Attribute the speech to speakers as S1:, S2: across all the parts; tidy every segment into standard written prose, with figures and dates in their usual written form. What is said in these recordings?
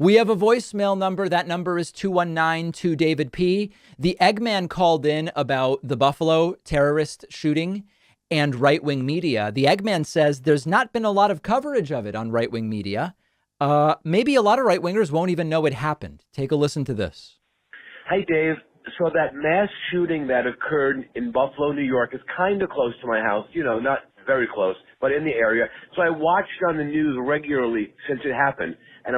S1: We have a voicemail number. That number is 219-2-DAVID-P. The Eggman called in about the Buffalo terrorist shooting and right-wing media. The Eggman says there's not been a lot of coverage of it on right-wing media. Maybe a lot of right-wingers won't even know it happened. Take a listen to this.
S2: Hey, Dave. So that mass shooting that occurred in Buffalo, New York is kind of close to my house. You know, not very close, but in the area. So I watched on the news regularly since it happened. And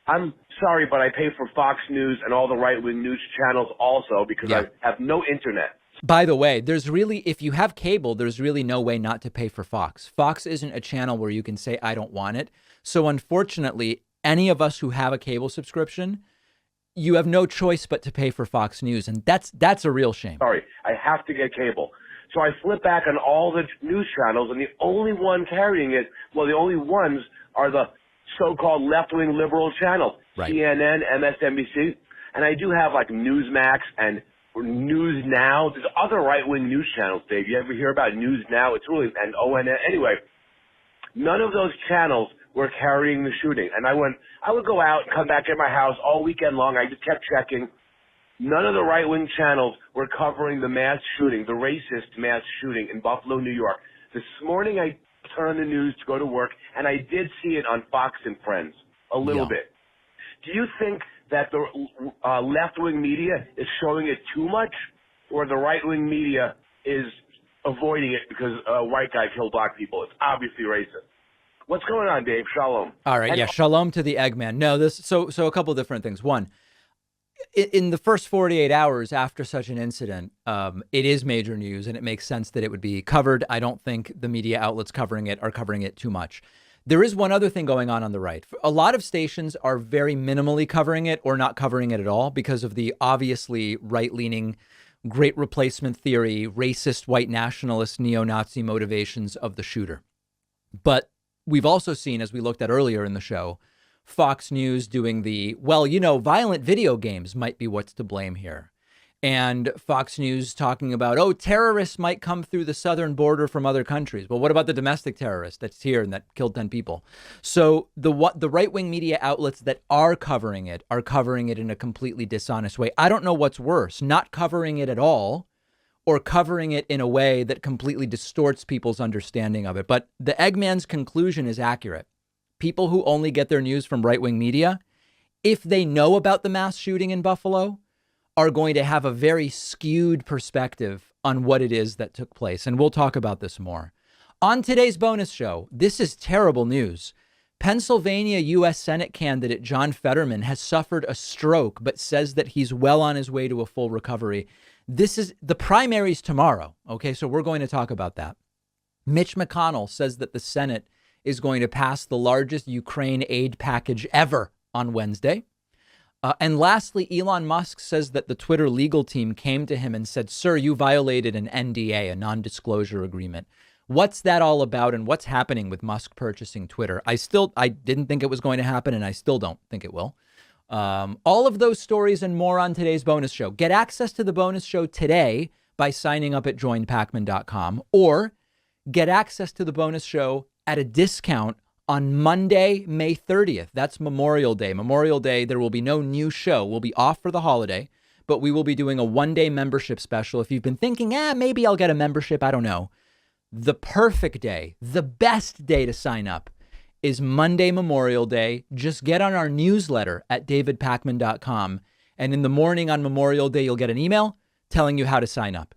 S2: I'm sorry, but I pay for Fox News and all the right-wing news channels also because I have no internet.
S1: By the way, if you have cable, there's really no way not to pay for Fox. Fox isn't a channel where you can say, I don't want it. So unfortunately, any of us who have a cable subscription, you have no choice but to pay for Fox News. And that's a real shame.
S2: Sorry, I have to get cable. So I flip back on all the news channels, and the only one carrying it, well, the only ones are the so-called left-wing liberal channels, right. CNN, MSNBC. And I do have like Newsmax and News Now. There's other right-wing news channels, Dave. You ever hear about News Now? It's really, and ONN. Anyway, none of those channels were carrying the shooting. And I would go out and come back at my house all weekend long. I just kept checking. None of the right-wing channels were covering the mass shooting, the racist mass shooting in Buffalo, New York. This morning I turned on the news to go to work, and I did see it on Fox and Friends a little bit. Do you think that the left-wing media is showing it too much, or the right-wing media is avoiding it because a white guy killed black people? It's obviously racist. What's going on, Dave? Shalom.
S1: All right. Shalom to the Eggman. No, so a couple of different things. One, in the first 48 hours after such an incident, it is major news, and it makes sense that it would be covered. I don't think the media outlets covering it are covering it too much. There is one other thing going on the right. A lot of stations are very minimally covering it or not covering it at all because of the obviously right-leaning, great replacement theory, racist, white nationalist, neo-Nazi motivations of the shooter. But we've also seen, as we looked at earlier in the show, Fox News doing violent video games might be what's to blame here. And Fox News talking about, terrorists might come through the southern border from other countries. Well, what about the domestic terrorist that's here and that killed 10 people? So the right-wing media outlets that are covering it in a completely dishonest way. I don't know what's worse, not covering it at all or covering it in a way that completely distorts people's understanding of it. But the Eggman's conclusion is accurate. People who only get their news from right-wing media, if they know about the mass shooting in Buffalo, are going to have a very skewed perspective on what it is that took place. And we'll talk about this more. On today's bonus show, this is terrible news. Pennsylvania U.S. Senate candidate John Fetterman has suffered a stroke, but says that he's well on his way to a full recovery. This is the primaries tomorrow. Okay, so we're going to talk about that. Mitch McConnell says that the Senate is going to pass the largest Ukraine aid package ever on Wednesday. And lastly, Elon Musk says that the Twitter legal team came to him and said, sir, you violated an NDA, a non-disclosure agreement. What's that all about, and what's happening with Musk purchasing Twitter? I didn't think it was going to happen, and I still don't think it will. All of those stories and more on today's bonus show. Get access to the bonus show today by signing up at joinpacman.com, or get access to the bonus show at a discount on Monday, May 30th. That's Memorial Day. Memorial Day, there will be no new show. We'll be off for the holiday, but we will be doing a one-day membership special. If you've been thinking, maybe I'll get a membership, I don't know. The perfect day, the best day to sign up is Monday, Memorial Day. Just get on our newsletter at davidpacman.com. And in the morning on Memorial Day, you'll get an email telling you how to sign up.